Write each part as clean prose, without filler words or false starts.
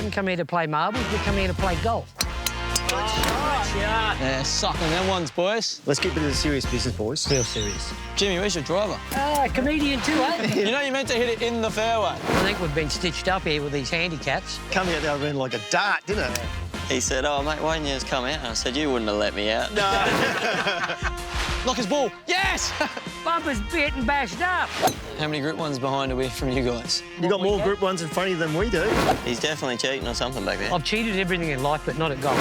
didn't come here to play marbles, we come here to play golf. Yeah, suck on them ones, boys. Let's get to the serious business, boys. Real serious. Jimmy, where's your driver? Comedian too, eh? You know you meant to hit it in the fairway. I think we've been stitched up here with these handicaps. Come out the other end like a dart, didn't it? He said, oh, mate, why didn't you just come out? I said, you wouldn't have let me out. No. Knock his ball. Yes! Bumper's bit and bashed up. How many group ones behind are we from you guys? You got more group ones in front of you than we do. He's definitely cheating or something back there. I've cheated everything in life, but not at golf.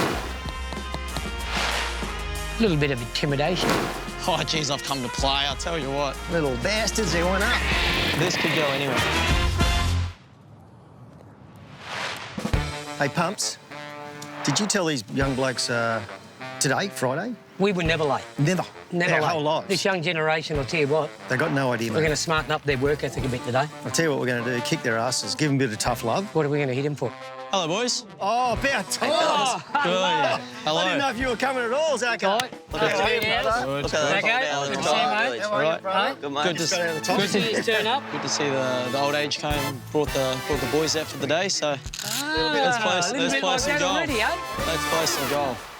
A little bit of intimidation. Oh, geez, I've come to play, I'll tell you what. Little bastards, they went up. This could go anywhere. Hey, Pumps, did you tell these young blokes today, Friday? We were never late. Never. Never Their late. whole lives. This young generation, I'll tell you what, They got no idea, we're mate. going to smarten up their work ethic a bit today. I'll tell you what we're going to do, kick their asses, give them a bit of tough love. What are we going to hit them for? Hello, boys. Oh, about time. Good. Hello. I didn't know if you were coming at all, Zach. Right. Look at that. Yeah. Look at that. Okay. Good to see you, mate. How are you, brother? Good, mate. Good to Just got out of the top. Good to see you turn up. Good to see the old age came, brought the boys out for the day, so let's play A some little bit like that golf. already, eh? Let's play some golf.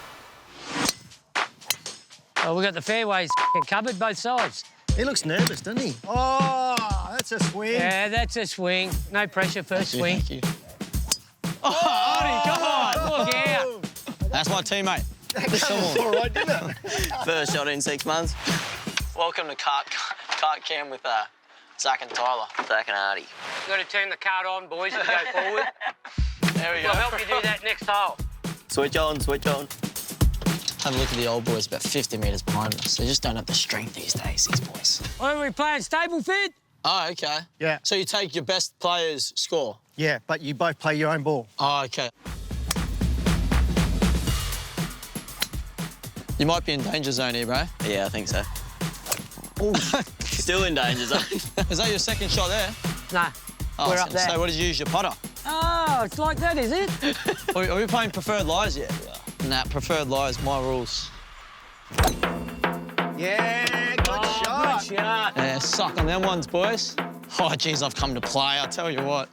Well, we've got the fairways covered both sides. He looks nervous, doesn't he? Oh, that's a swing. Yeah, that's a swing. No pressure, first swing. Thank you. Oh, Artie, come on. Look out. That's my teammate. Come on. All right, didn't it? First shot in 6 months. Welcome to Cart Cam with Zach and Tyler. Zach and Artie. You've got to turn the cart on, boys, and go forward. There we go. We'll help you do that next hole. Switch on, switch on. Have a look at the old boys about 50 metres behind us. They just don't have the strength these days, these boys. What are we playing, Stableford? Oh, OK. Yeah. So you take your best player's score? Yeah, but you both play your own ball. Oh, OK. You might be in danger zone here, bro. Yeah, I think so. Oh, still in danger zone. Is that your second shot there? Nah, Oh, we're I was up gonna there. say, what did you use your putter? Oh, it's like that, is it? Are we playing preferred lies yet? Nah, preferred lies, my rules. Yeah, good shot. Good shot. Yeah, suck on them ones, boys. Oh, geez, I've come to play, I'll tell you what.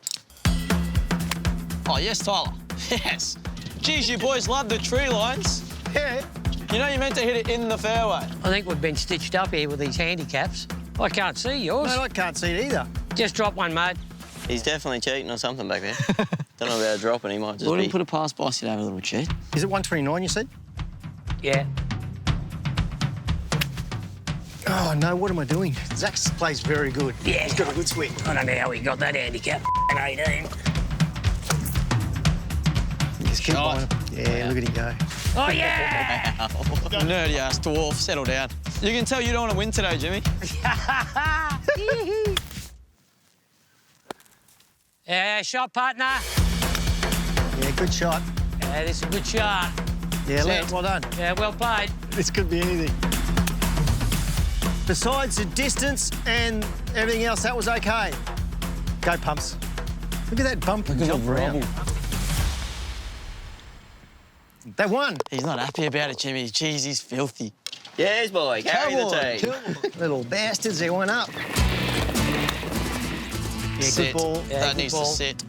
Oh, yes, Tyler. Yes. Geez, you boys love the tree lines. Yeah. You know you meant to hit it in the fairway. I think we've been stitched up here with these handicaps. I can't see yours. No, I can't see it either. Just drop one, mate. He's definitely cheating or something back there. Don't know about dropping, he might just Wouldn't be... put it past Bossy to have a little cheat. Is it 129, you said? Yeah. Oh, no, what am I doing? Zach plays very good. Yeah. He's got a good swing. I don't know how he got that handicap. 18. Just keep Shot. going. Yeah, look at him go. Oh, yeah! Nerdy ass dwarf, settle down. You can tell you don't want to win today, Jimmy. Yeah, shot, partner. Yeah, good shot. Yeah, this is a good shot. Yeah, That's it. well done. Yeah, well played. This could be anything. Besides the distance and everything else, that was okay. Go, Pumps. Look at that bump and jump around. They won. He's not happy about it, Jimmy. Jeez, he's filthy. Yes, boy, carry the team. Little bastards, they went up. Yeah, Sit. good ball. Yeah, That good needs ball. to sit.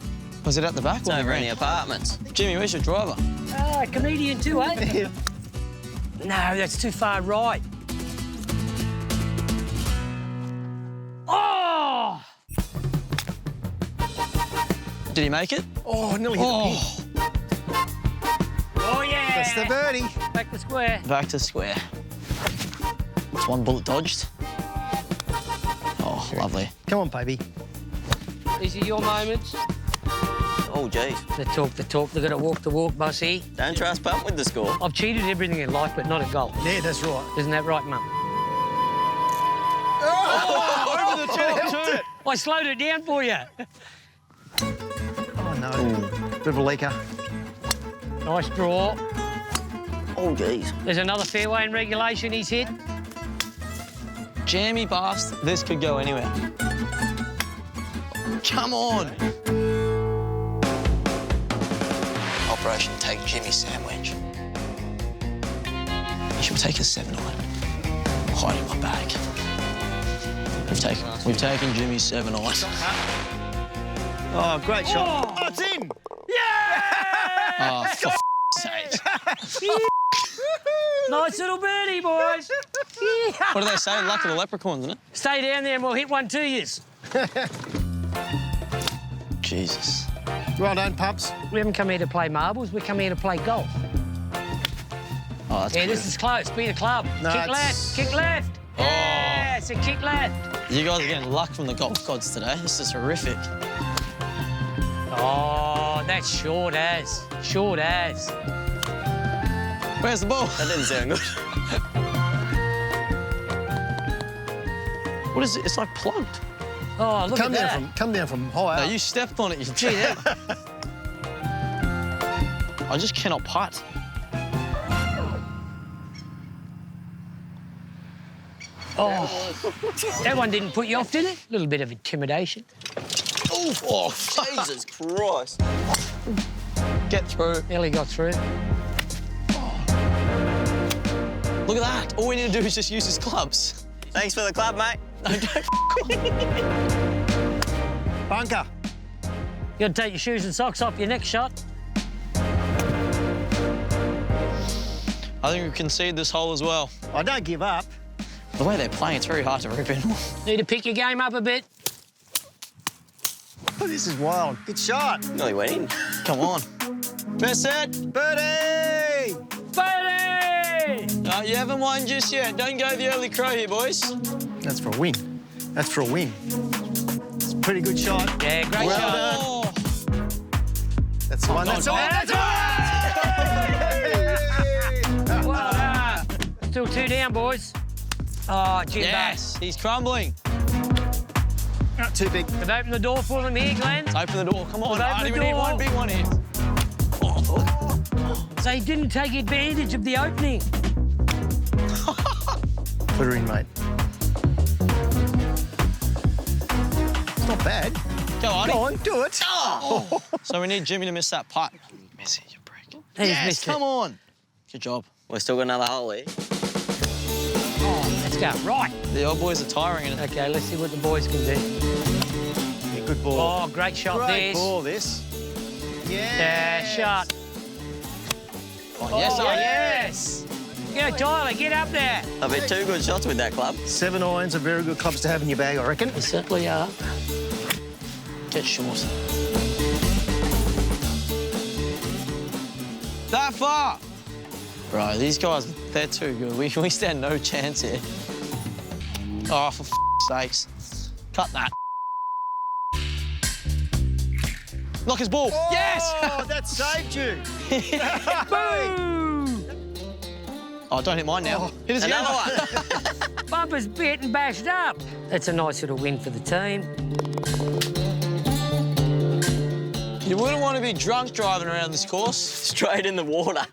Was it at the back? It's over in the apartments. Jimmy, where's your driver? Comedian too, eh? No, that's too far right. Oh! Did he make it? Oh, nearly hit the pin. Oh, yeah! That's the birdie. Back to square. Back to square. It's one bullet dodged. Oh, lovely. Come on, baby. These are your moments. Oh, geez. The talk. They've got to walk the walk, Bossy. Don't trust Pump with the score. I've cheated everything in life, but not at golf. Yeah, that's right. Isn't that right, Mum? Over the top, too. I slowed it down for you. Oh, no. Bit of a leaker. Nice draw. Oh, geez. There's another fairway in regulation he's hit. Jammy bast. This could go anywhere. Come on. Operation Take Jimmy Sandwich. Should we take a 7-9? Hide in my bag. We've taken Jimmy's 7-9. Oh, great shot. Oh, it's in. Yeah! Oh, for sake. Nice little birdie, boys. What do they say? Luck of the leprechauns, isn't it? Stay down there and we'll hit one to you. Jesus. Well done, Pumps. We haven't come here to play marbles, we come here to play golf. Oh, that's Yeah, good. this is close. Be the club. No, kick it's- left, kick left. Oh. Yeah, it's a kick left. You guys are getting luck from the golf gods today. This is horrific. Oh, that's short as. Short as. Where's the ball? That didn't sound good. What is it? It's like plugged. Oh, look Come at down that. come down from high No, up. you stepped on it, you Gee, did. that, I just cannot putt. oh, that one didn't put you off, did it? A little bit of intimidation. Oh, Jesus Christ. get through. Nearly got through. Look at that. All we need to do is just use his clubs. Thanks for the club, mate. Bunker. You got to take your shoes and socks off your next shot. I think we concede this hole as well. I don't give up. The way they're playing, it's very hard to rip in. Need to pick your game up a bit. Oh, this is wild. Good shot. Nearly went in. Come on. Best set. Birdie! Birdie! No, you haven't won just yet. Don't go the early crow here, boys. That's for a win. That's for a win. It's a pretty good shot. Yeah, great Well shot. done. Oh. That's the one. That's the one. That's That's Well done. Still 2 down, boys. Oh, Jim Yes, he's crumbling. Not too big. They've opened the door for them here, Glenn. Open the door. Come on. Open I the only need door. one big one here. So he didn't take advantage of the opening. Put her in, mate. It's not bad. Go, Arnie. Go on, do it. Oh. So we need Jimmy to miss that putt. Miss it, you break. He's Yes, missed come it. on. Good job. We've still got another hole here. Oh, let's go. Right. The old boys are tiring in it. Okay, let's see what the boys can do. Yeah, good ball. Oh, great shot, Great this. ball, this. Yeah. Yeah, shot. Oh, yes, Oh, Arnie. yes. Go, Tyler, get up there. I've hit 2 good shots with that club. 7 irons are very good clubs to have in your bag, I reckon. They certainly are. Get short. That far. Bro, these guys, they're too good. We stand no chance here. Oh, for sakes. Cut that. Knock his ball. Oh, Yes! that saved you. Boom! Oh, don't hit mine now. Hit us Another again. one. Bumper's bit and bashed up. That's a nice little win for the team. You wouldn't want to be drunk driving around this course. Straight in the water.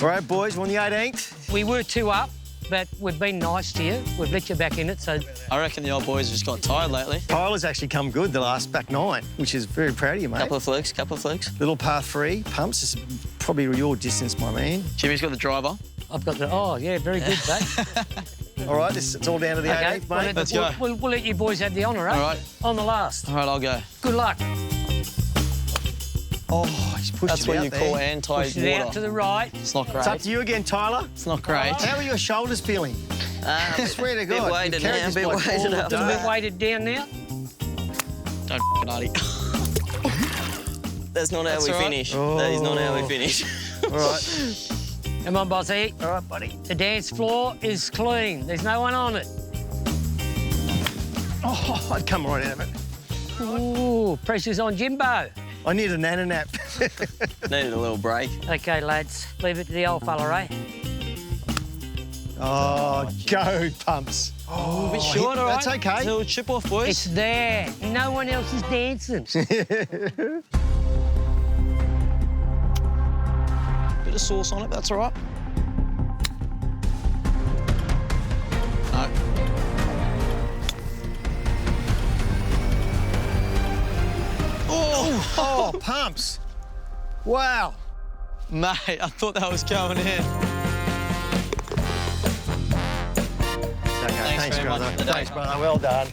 All right, boys, we're on the 18th. We were 2 up, but we've been nice to you. We've let you back in it, so I reckon the old boys just got tired lately. Tyler's actually come good the last back 9, which is very proud of you, mate. Couple of flukes. Little par 3, Pumps. This is probably your distance, my man. Jimmy's got the driver. I've got the... Oh, yeah, very good, mate. All right, it's all down to the 18th, mate. Let's go. We'll let you boys have the honour, eh? All right. On the last. All right, I'll go. Good luck. Oh, he's pushed That's it what out you there. call Push it out to anti-water. the right. It's not great. It's up to you again, Tyler. It's not great. How are your shoulders feeling? I swear to Bit God. weighted you've carried now, this bit bloke weighted all up. day. A little bit weighted down now. Don't f***ing Artie. That's not how That's we all right. finish. That is not how we Oh. finish. All right. Come on, Bossy. All right, buddy. The dance floor is clean. There's no one on it. Oh, I'd come right out of it. Ooh, pressure's on Jimbo. I need a nana nap. Needed a little break. Okay, lads, leave it to the old fella, eh? Oh, go, Pumps. A bit short, all right. That's okay. It's a little chip off, boys. It's there. No one else is dancing. Bit of sauce on it, that's all right. No. Oh, Pumps. Wow. Mate, I thought that was going in. Okay, thanks, very much brother. for the day. Thanks, brother. Well done.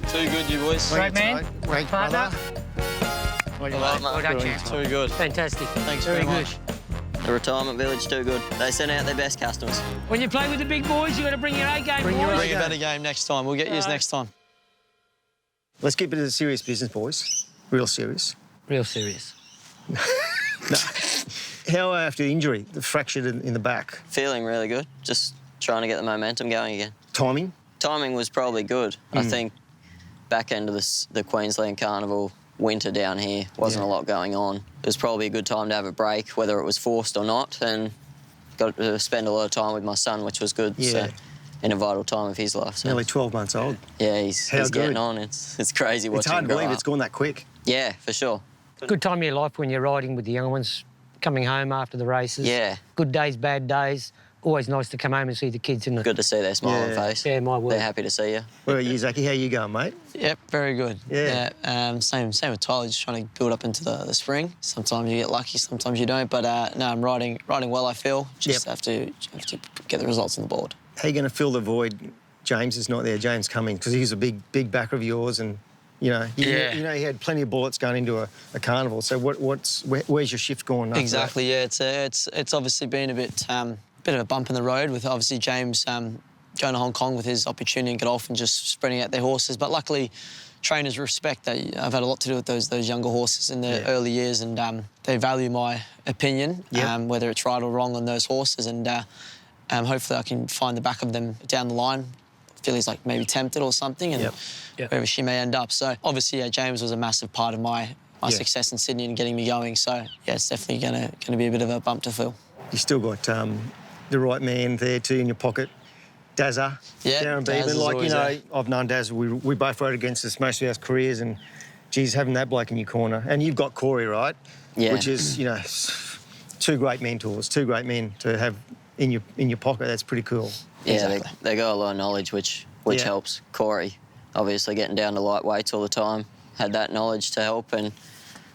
Too good, you boys. Great man. Great, Partner. brother. Well, All right, Well done, mate. champ. Too good. Fantastic. Thanks Very very good. much. The retirement village too good. They send out their best customers. When you play with the big boys, you got to bring your A game, Bring your boys. A Bring a game. better game next time. We'll get yours next time. Let's keep it as a serious business, boys. Real serious. Real serious. How after the injury, the fracture in the back? Feeling really good. Just trying to get the momentum going again. Timing? Timing was probably good. I think back end of the Queensland Carnival winter down here wasn't a lot going on. It was probably a good time to have a break, whether it was forced or not, and got to spend a lot of time with my son, which was good. Yeah. So, in a vital time of his life. So. Nearly 12 months old. Yeah, he's How getting good? on. It's crazy watching It's hard him to grow believe up. it's gone that quick. Yeah, for sure. Good time of your life when you're riding with the young ones, coming home after the races. Yeah. Good days, bad days. Always nice to come home and see the kids in the... Good to see their smiling Yeah. face. Yeah, my word. They're happy to see you. What about you, Zachy? How you going, mate? Yep, very good. Yeah. Same with Tyler, just trying to build up into the spring. Sometimes you get lucky, sometimes you don't. But no, I'm riding well, I feel. Just have to get the results on the board. How you going to fill the void? James is not there. James coming because he's a big backer of yours, and you know he had plenty of bullets going into a carnival. So where's your shift going? After Exactly. Yeah, it's obviously been a bit of a bump in the road with obviously James going to Hong Kong with his opportunity in golf and just spreading out their horses. But luckily, trainers respect that. I've had a lot to do with those younger horses in the early years, and they value my opinion, whether it's right or wrong on those horses, and hopefully I can find the back of them down the line. Philly's like maybe tempted or something, and wherever she may end up. So obviously, James was a massive part of my success in Sydney and getting me going. So yeah, it's definitely gonna be a bit of a bump to fill. You still got the right man there too in your pocket. Dazza, Yeah, Darren Daz Beeman. is Like, you always know, there. I've known Daz. We both rode against us most of our careers, and geez, having that bloke in your corner. And you've got Corey, right? Yeah. Which is, you know, two great mentors, two great men to have in your pocket. That's pretty cool. Yeah, Exactly. they got a lot of knowledge, which helps. Corey, obviously getting down to light weights all the time, had that knowledge to help, and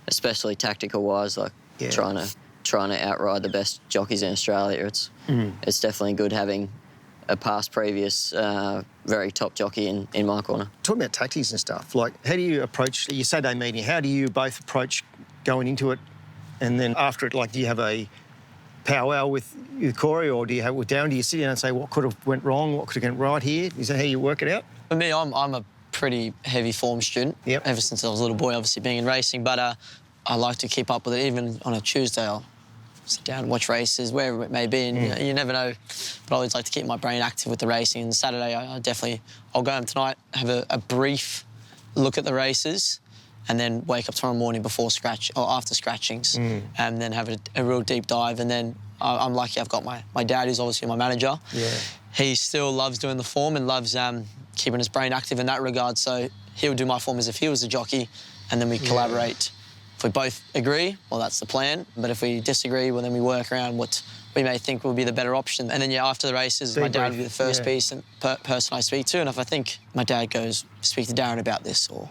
especially tactical-wise, like trying to outride the best jockeys in Australia. It's definitely good having a previous very top jockey in my corner. Talking about tactics and stuff, like how do you approach your Saturday meeting? How do you both approach going into it, and then after it? Like, do you have a powwow with Corey, or do you have it with Darren? Do you sit down and say what could have went wrong, what could have gone right here? Is that how you work it out? For me, I'm a pretty heavy form student. Yep. Ever since I was a little boy, obviously being in racing, but I like to keep up with it. Even on a Tuesday, I'll sit down and watch races, wherever it may be, and you never know. But I always like to keep my brain active with the racing. And Saturday, I'll go home tonight, have a brief look at the races, and then wake up tomorrow morning before after scratchings, and then have a real deep dive. And then I'm lucky I've got my dad, who's obviously my manager. Yeah. He still loves doing the form and loves keeping his brain active in that regard. So he'll do my form as if he was a jockey, and then we collaborate. If we both agree, well, that's the plan. But if we disagree, well, then we work around what we may think will be the better option. And then, after the races, my dad will be the first piece and person I speak to. And if I think my dad goes, speak to Darren about this, or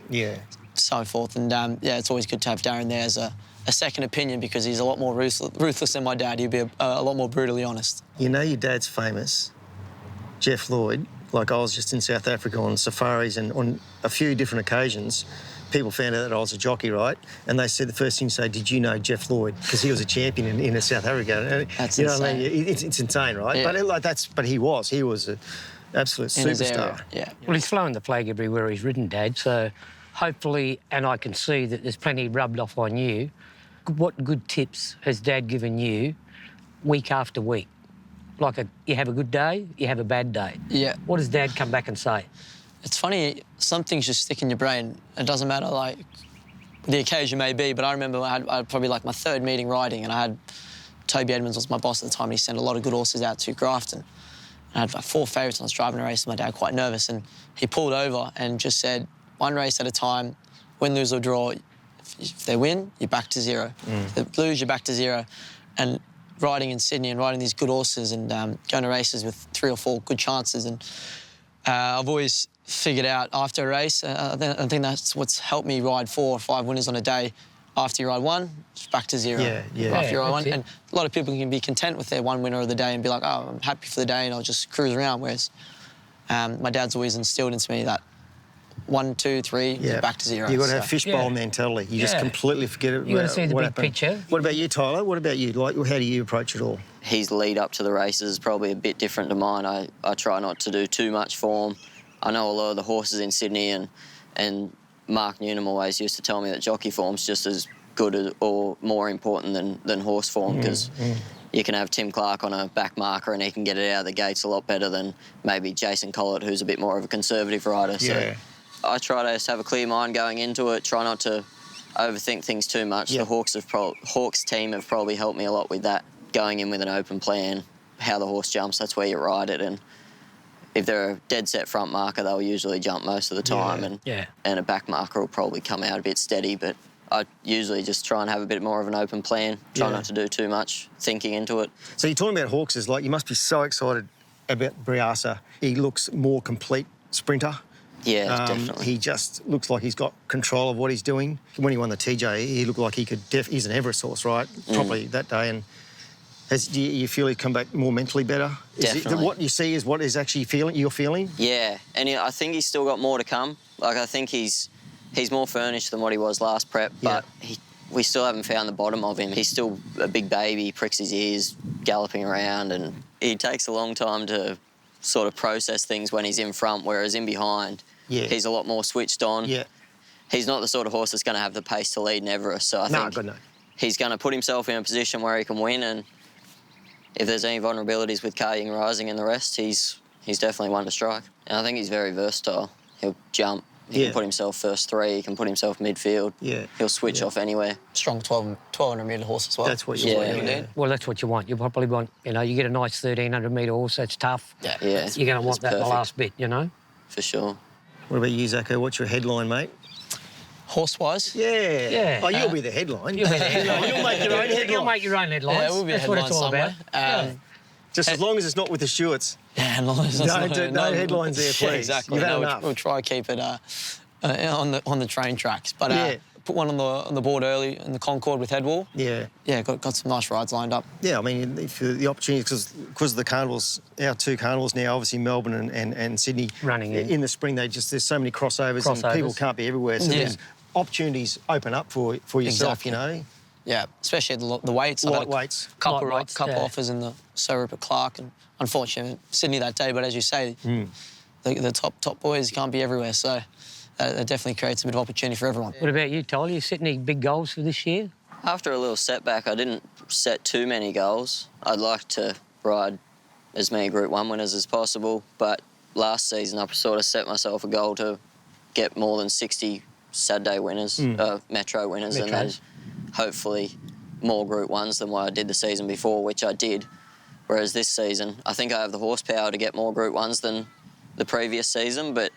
so forth. And, it's always good to have Darren there as a second opinion, because he's a lot more ruthless than my dad. He'd be a lot more brutally honest. You know your dad's famous, Jeff Lloyd. Like, I was just in South Africa on safaris, and on a few different occasions, people found out that I was a jockey, right? And they said the first thing to say, did you know Jeff Lloyd? Because he was a champion in South Africa. That's you know insane. what I mean? It's insane, right? Yeah. But he was an absolute In his superstar. area, yeah. Well, he's flown the flag everywhere he's ridden, Dad, so hopefully, and I can see that there's plenty rubbed off on you. What good tips has Dad given you week after week? Like, you have a good day, you have a bad day. Yeah. What does Dad come back and say? It's funny, some things just stick in your brain. It doesn't matter, like, the occasion may be, but I remember I had probably, like, my third meeting riding, and I had Toby Edmonds was my boss at the time, and he sent a lot of good horses out to Grafton. And I had, like, 4 favourites, and I was driving a race with my dad, quite nervous, and he pulled over and just said, one race at a time, win, lose or draw. If they win, you're back to 0. If they lose, you're back to 0. And riding in Sydney and riding these good horses and going to races with 3 or 4 good chances. And I've always figured out after a race, I think that's what's helped me ride 4 or 5 winners on a day. After you ride 1, it's back to 0. Yeah. After you ride 1. That's it. And a lot of people can be content with their 1 winner of the day and be like, oh, I'm happy for the day and I'll just cruise around. Whereas my dad's always instilled into me that 1, 2, 3, back to 0. You've got to have So- fishbowl mentality. You just completely forget it. You got to see the what big happened. picture. What about you, Tyler? What about you? Like, how do you approach it all? His lead up to the races is probably a bit different to mine. I try not to do too much form. I know a lot of the horses in Sydney, and Mark Newnham always used to tell me that jockey form's just as good or more important than horse form, because you can have Tim Clark on a back marker and he can get it out of the gates a lot better than maybe Jason Collett, who's a bit more of a conservative rider. So I try to just have a clear mind going into it, try not to overthink things too much. The Hawks team have probably helped me a lot with that, going in with an open plan, how the horse jumps, that's where you ride it. And if they're a dead set front marker, they'll usually jump most of the time, and a back marker will probably come out a bit steady. But I usually just try and have a bit more of an open plan, try not to do too much thinking into it. So you're talking about Hawks, is like, you must be so excited about Briasa. He looks more complete sprinter. Yeah, definitely. He just looks like he's got control of what he's doing. When he won the TJ, he looked like he could... he's an Everest horse, right? Probably that day. And do you feel he's come back more mentally better? Definitely. What you see is what is actually you're feeling? Yeah, and I think he's still got more to come. Like, I think he's more furnished than what he was last prep, but we still haven't found the bottom of him. He's still a big baby, he pricks his ears, galloping around, and he takes a long time to sort of process things when he's in front, whereas in behind, he's a lot more switched on. Yeah. He's not the sort of horse that's going to have the pace to lead in Everest, so I think he's going to put himself in a position where he can win, and if there's any vulnerabilities with Kar Ying Rising and the rest, he's definitely one to strike. And I think he's very versatile. He'll jump, he can put himself first 3, he can put himself midfield. Yeah. He'll switch off anywhere. Strong 1,200 metre horse as well. That's what you want. Yeah. Well, that's what you want. You probably want, you get a nice 1,300 metre horse, that's tough. Yeah. You're going to want that in the last bit, For sure. What about you, Zacko? What's your headline, mate? Horse-wise? Yeah. Oh, you'll be the headline. You'll be the headline. You'll make your own headline. You'll make your own headlines. Yeah, we'll be that's a what headline it's all somewhere. about. Just as long as it's not with the Stewarts. Yeah, no headlines there, please. Yeah, exactly. You've had enough. We'll try to keep it on the train tracks. But put one on the board early in the Concord with Headwall. Yeah, got some nice rides lined up. Yeah, I mean, for the opportunity, because of the carnivals, our 2 carnivals now, obviously Melbourne and Sydney, running in the spring, there's so many crossovers. And people can't be everywhere. So there's opportunities open up for yourself, Yeah, especially the weights. Light weights. Couple offers in the Sir Rupert Clark, and unfortunately Sydney that day. But as you say, the top boys can't be everywhere, so that definitely creates a bit of opportunity for everyone. What about you, Tyler? You set any big goals for this year? After a little setback, I didn't set too many goals. I'd like to ride as many Group 1 winners as possible, but last season I sort of set myself a goal to get more than 60 Saturday winners, Metro winners, and that is hopefully more Group 1s than what I did the season before, which I did. Whereas this season, I think I have the horsepower to get more Group 1s than the previous season, but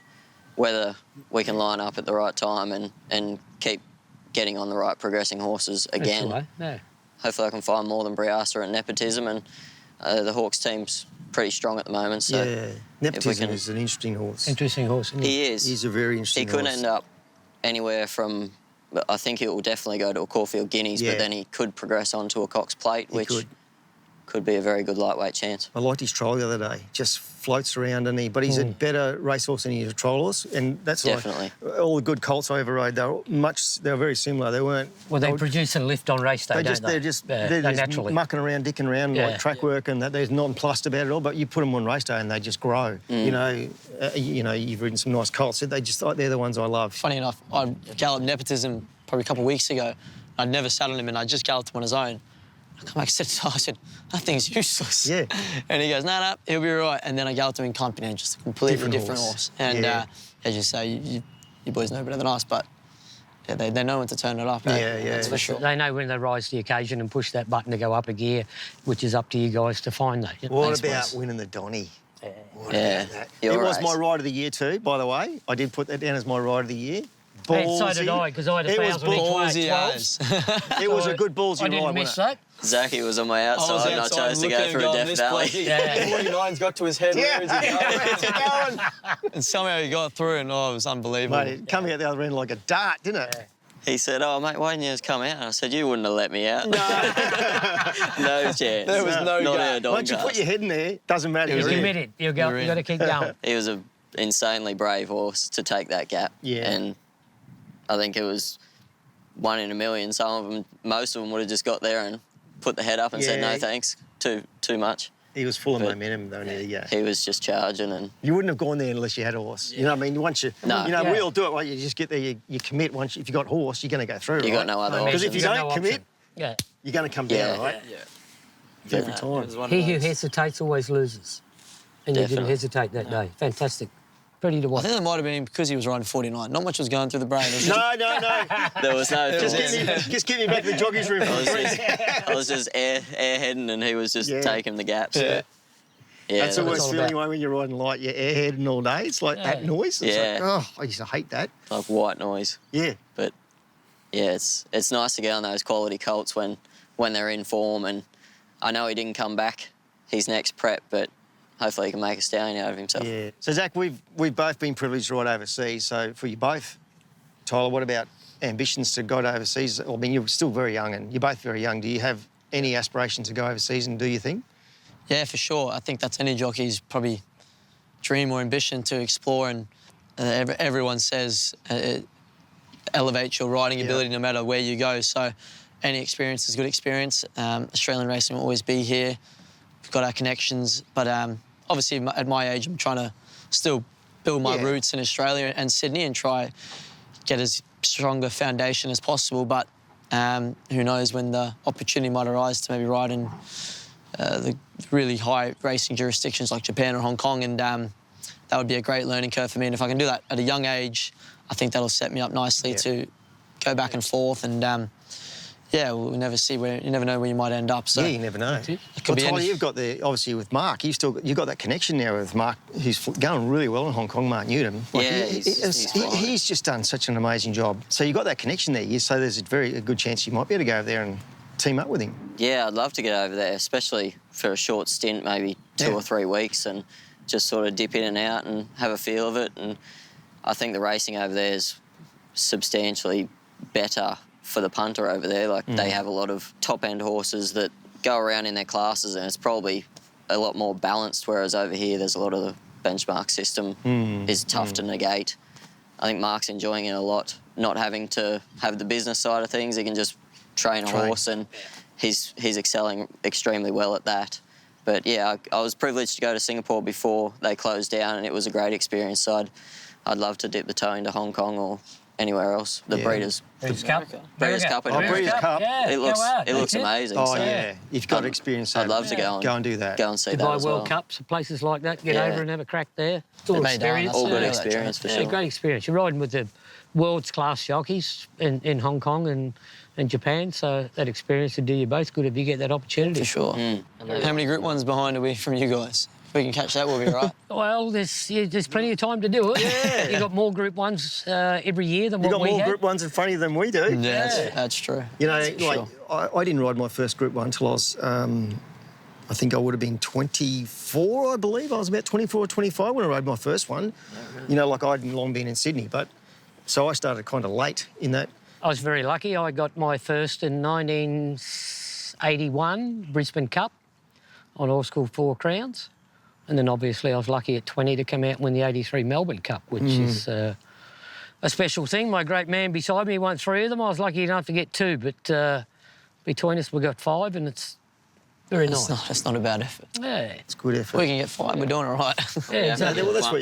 whether we can line up at the right time and keep getting on the right progressing horses again. Hopefully I can find more than Briasa and nepotism, and the Hawks team's pretty strong at the moment. So Nepotism is an interesting horse. Interesting horse, isn't he is. He's a very interesting horse. He could end up anywhere from... I think he will definitely go to a Caulfield Guineas, but then he could progress on to a Cox Plate, which could be a very good lightweight chance. I liked his trial the other day. Just floats around, but he's a better racehorse than he's a trial horse, and that's definitely like all the good colts I ever rode. They were very similar. They weren't. Well, they produce and lift on race day, don't they? They're just naturally mucking around, dicking around, like track work, and that. There's nonplussed about it all. But you put them on race day, and they just grow. You've ridden some nice colts. They're the ones I love. Funny enough, I galloped Nepotism probably a couple of weeks ago. I'd never sat on him, and I just galloped him on his own. I come back to I said, that thing's useless. Yeah. And he goes, no, he'll be all right. And then I galloped him in company, and just a completely different horse. And as you say, you boys know better than us, but they know when to turn it up. That's for sure. They know when they rise to the occasion and push that button to go up a gear, which is up to you guys to find that. What about winning the Donny? Yeah. It was my ride of the year too, by the way. I did put that down as my ride of the year. And so did I, because I had 1,000 each way at 12s. It was a good ballsy ride. I didn't miss that. Zachy was on my outside, and I chose to go through a Death Valley. 49's got to his head. Where's he going? And somehow he got through, and it was unbelievable. Mate, coming out the other end like a dart, didn't it? He said, oh, mate, why didn't you just come out? And I said, you wouldn't have let me out. No. No chance. There was no Not gap. Once you put your head in there, doesn't matter. You're committed. You've got to keep going. He was a insanely brave horse to take that gap. Yeah. And I think it was 1 in a million. Some of them, most of them would have just got there and put the head up and said, no, thanks, too much. He was full of But momentum, though, yeah. He was just charging and... You wouldn't have gone there unless you had a horse. You know what I mean? Once you... No. You know, Yeah. we all do it, right? You just get there, you commit. Once if you got horse, you're going to go through, right? You got no other Because options. if you You've got don't no commit, option. you're going to come down, right? Yeah. Every time. He who hesitates always loses. And you didn't Definitely. hesitate that day. Fantastic. Pretty to I watch. think that might have been because he was riding 49. Not much was going through the brain. It was No. There was no... Just get me back to the jockeys room. I was just airheading and he was just taking the gaps. Yeah. Yeah, That's the that was worst feeling when you're riding light, you're airheading all day. It's like that noise. It's Yeah. like, oh, I used to hate that. like white noise. Yeah. But yeah, it's nice to get on those quality colts when they're in form. And I know he didn't come back his next prep, but hopefully he can make a stallion out of himself. Yeah. So, Zach, we've both been privileged to ride overseas. So, for you both, Tyler, what about ambitions to go to overseas? I mean, you're still very young and you're both very young. Do you have any aspirations to go overseas and do your thing? Yeah, for sure. I think that's any jockey's probably dream or ambition to explore, and everyone says it elevates your riding ability no matter where you go. So any experience is good experience. Australian racing will always be here. We've got our connections, but obviously at my age, I'm trying to still build my roots in Australia and Sydney and try get as strong a foundation as possible. But who knows when the opportunity might arise to maybe ride in the really high racing jurisdictions like Japan or Hong Kong, and that would be a great learning curve for me. And if I can do that at a young age, I think that'll set me up nicely to go back and forth. And we'll never see where you never know where you might end up. So yeah, you never know. It could Well, be Tyler, any... you've got obviously with Mark, you've got that connection now with Mark, who's going really well in Hong Kong, Mark Newton. Like, Yeah, he's just done such an amazing job. So you've got that connection there. So there's a good chance you might be able to go over there and team up with him. Yeah, I'd love to get over there, especially for a short stint, maybe 2 or 3 weeks, and just sort of dip in and out and have a feel of it. And I think the racing over there is substantially better for the punter over there. Like, they have a lot of top-end horses that go around in their classes, and it's probably a lot more balanced, whereas over here there's a lot of the benchmark system is tough to negate. I think Mark's enjoying it a lot, not having to have the business side of things. He can just train a horse, and he's excelling extremely well at that. But yeah, I was privileged to go to Singapore before they closed down, and it was a great experience. So I'd love to dip the toe into Hong Kong or anywhere else. The Breeders' Cup. Breeders' Cup. Breeders' Cup. Yeah, It looks amazing. Oh, so yeah. You've got to experience that. I'd love to go and do that. Go and see that Dubai as World well. Cups, places like that, get Yeah. over and have a crack there. It's all Made down, experience. that's All good Yeah, experience for Yeah, sure. great experience. You're riding with the world's class jockeys in Hong Kong and Japan, so that experience would do you both good if you get that opportunity. For sure. How many Group 1s behind are we from you guys? If we can catch that, we'll be all right. Well, there's plenty of time to do it. Yeah. You've got more Group 1s every year than You've what got we more had. Group 1s in front of you than we do. Yeah, that's true. You know, That's for like, sure. I didn't ride my first Group 1 until I was, I think I would have been 24, I believe. I was about 24 or 25 when I rode my first one. You know, like I hadn't long been in Sydney, but so I started kind of late in that. I was very lucky. I got my first in 1981 Brisbane Cup on horse called Four Crowns. And then obviously I was lucky at 20 to come out and win the 83 Melbourne Cup, which is a special thing. My great man beside me won 3 of them. I was lucky enough to get 2, but between us we got 5, and it's very nice. That's not a bad effort. Yeah. It's good effort. We can get 5, we're doing all right. Yeah, exactly. Well, that's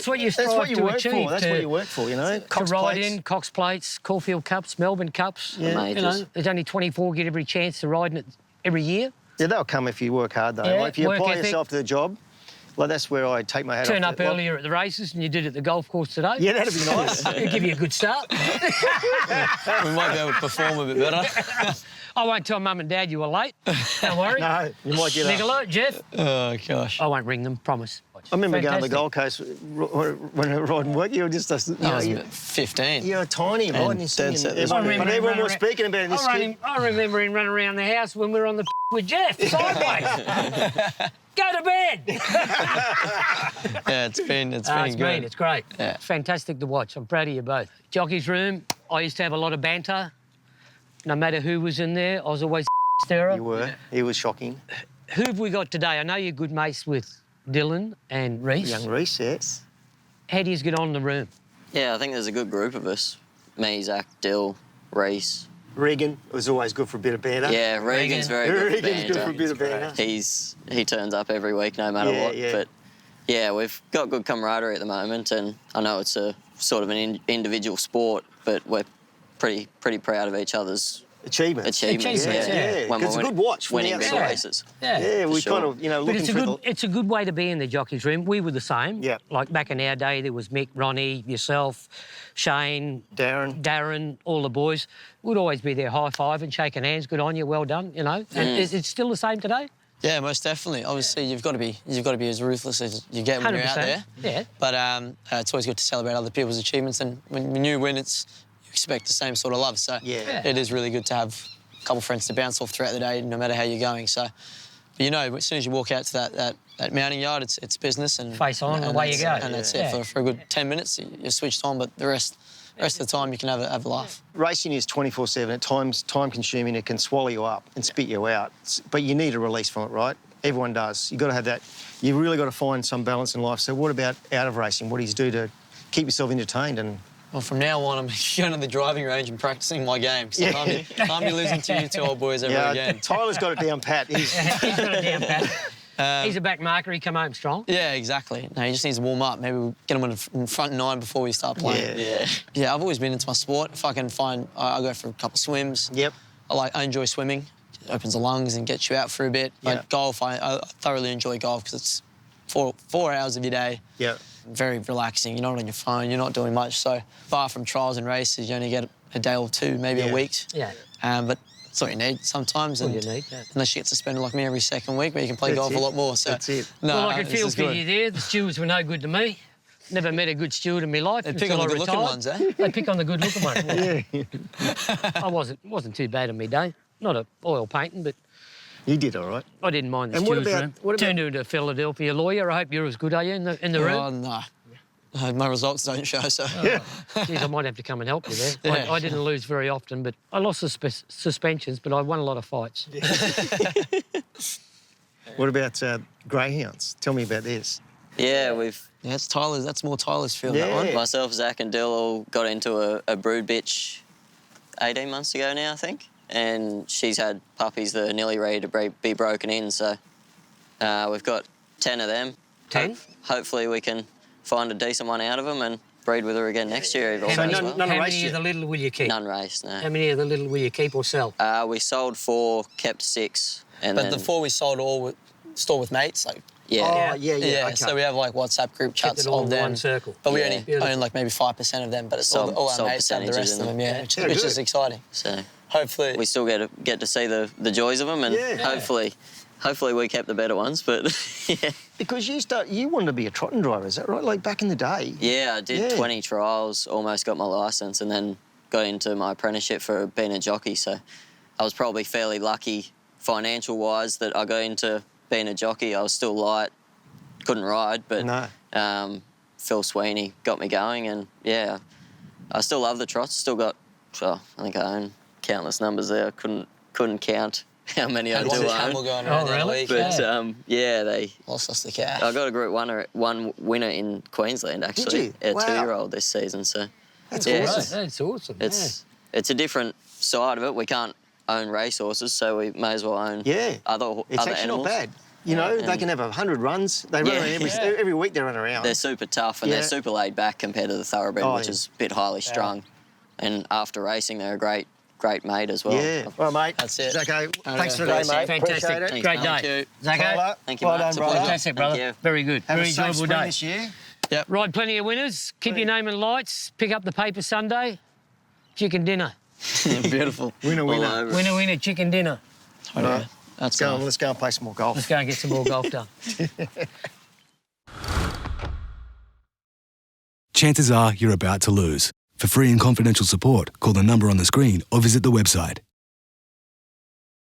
what you strive to work achieve. for. That's what you work for, you know. To Cox ride plates. in Cox Plates, Caulfield Cups, Melbourne Cups. Yeah. You know, there's only 24 get every chance to ride in it every year. Yeah, they'll come if you work hard, though. Yeah, Like, if you work apply ethic. yourself to the job, like that's where I take my hat off. Turn up to. Well, earlier at the races and you did at the golf course today. Yeah, that'd be nice. It'll give you a good start. We might be able to perform a bit better. I won't tell Mum and Dad you were late. Don't worry. No, you might get Nicola, Jeff. Oh, gosh. I won't ring them, promise. I remember going to the Fantastic. Gold Coast when I was riding work. You were just I was about 15. you're tiny, right? And dead set this everyone, morning. everyone was speaking about it. This kid. I remember him running around the house when we were on the with Jeff, sideways. Go to bed. Yeah, it's been It's good. mean, it's great. Yeah. It's fantastic to watch. I'm proud of you both. Jockey's room, I used to have a lot of banter. No matter who was in there, I was always stirrer. You were. He was shocking. Who have we got today? I know you're good mates with Dylan and Reese. Young Reese, yes. How do you get on in the room? Yeah, I think there's a good group of us. Me, Zach, Dill, Reese. Regan was always good for a bit of banter. Yeah, Regan's very good for Regan's good for a bit of banter. He turns up every week no matter what. Yeah. But yeah, we've got good camaraderie at the moment, and I know it's a sort of an individual sport, but we're pretty proud of each other's Achievements. Yeah. When it's a good watch from winning the big outside. races. Yeah, we sure. kind of, you know, But looking it's a good way to be in the jockeys room. We were the same. Yeah. Like back in our day, there was Mick, Ronnie, yourself, Shane, Darren, all the boys. We'd always be there high-fiving, shaking hands, good on you, well done, you know. And it's still the same today? Yeah, most definitely. Obviously, you've got to be as ruthless as you get when you're out there. Yeah. But it's always good to celebrate other people's achievements, and when you win, you expect the same sort of love. So it is really good to have a couple of friends to bounce off throughout the day, no matter how you're going. So, but you know, as soon as you walk out to that mounting yard, it's business and face on, and away you go. And that's it for a good 10 minutes. You're switched on, but the rest of the time you can have a laugh. Racing is 24/7. At times, time-consuming. It can swallow you up and spit you out. But you need a release from it, right? Everyone does. You've got to have that. You've really got to find some balance in life. So what about out of racing? What do you do to keep yourself entertained? And well, from now on, I'm going to the driving range and practicing my game. So I can't be losing to you two old boys ever again. Tyler's got it down pat. He's got it down pat. He's a back marker. He come home strong. Yeah, exactly. No, he just needs to warm up. Maybe we'll get him in front nine before we start playing. Yeah, I've always been into my sport. If I can find, I go for a couple of swims. Yep. I enjoy swimming. It opens the lungs and gets you out for a bit. But golf, I thoroughly enjoy golf because it's 4 hours of your day. Yeah. Very relaxing. You're not on your phone. You're not doing much. So, far from trials and races, you only get a day or two, maybe a week. Yeah. But that's all you need sometimes. All you need, yeah. Unless you get suspended like me every second week, where you can play golf a lot more. So That's it. No, Well, I could feel for you there. The stewards were no good to me. Never met a good steward in my life. They pick on the good-looking ones, eh? They pick on the good-looking ones. I wasn't too bad in my day. Not a oil painting, but You did all right. I didn't mind the And steward's room. what about... Turned into a Philadelphia lawyer. I hope you're as good, are you, in the room? Oh, no. My results don't show, so... Geez, I might have to come and help you there. I didn't lose very often, but I lost the suspensions, but I won a lot of fights. What about greyhounds? Tell me about this. Yeah, that's more Tyler's field, that one. Myself, Zach and Dill all got into a brood bitch 18 months ago now, I think. And she's had puppies that are nearly ready to be broken in, so we've got 10 of them. 10? Hopefully we can find a decent one out of them and breed with her again next year. How many of the little will you keep? None raced, no. How many of the little will you keep or sell? We sold 4, kept 6. But the 4 we sold all store with mates, like... Yeah. Okay. So we have like WhatsApp group chats all of in them. one circle. But we only own like maybe 5% of them, but it's all our mates have the rest of them, which is exciting. So hopefully we still get to see the joys of them, and hopefully we kept the better ones. But yeah. Because you wanted to be a trotting driver, is that right? Like back in the day. Yeah, I did 20 trials, almost got my licence, and then got into my apprenticeship for being a jockey. So I was probably fairly lucky financial-wise that I got into being a jockey. I was still light, couldn't ride, but Phil Sweeney got me going, and yeah, I still love the trots. Still got, I think I own countless numbers there. I couldn't count how many I do own. Really? But they lost us the cash. I got a Group 1 winner in Queensland actually. Did you? A 2-year-old this season. So that's awesome. That's awesome. It's a different side of it. We can't own racehorses, so we may as well own other It's actually animals. not bad. You know, they can have 100 runs. They run around every week. They run around. They're super tough and they're super laid back compared to the thoroughbred, which is a bit highly strung. And after racing, they're a great mate as well. Yeah. Well, mate. That's it. Zacco, thanks for the day, mate. Fantastic. Appreciate it. Great Thank day. you. Zacco, Thank you, well mate. done, It's a brother. pleasure. fantastic, brother. Thank you. Very good. Have Very a safe enjoyable spring day. this year. Ride plenty of winners. Keep your name in lights. Pick up the paper Sunday. Chicken dinner. Beautiful. Winner. Winner, chicken dinner. Right. Let's Let's go and play some more golf. Let's go and get some more golf done. Chances are you're about to lose. For free and confidential support, call the number on the screen or visit the website.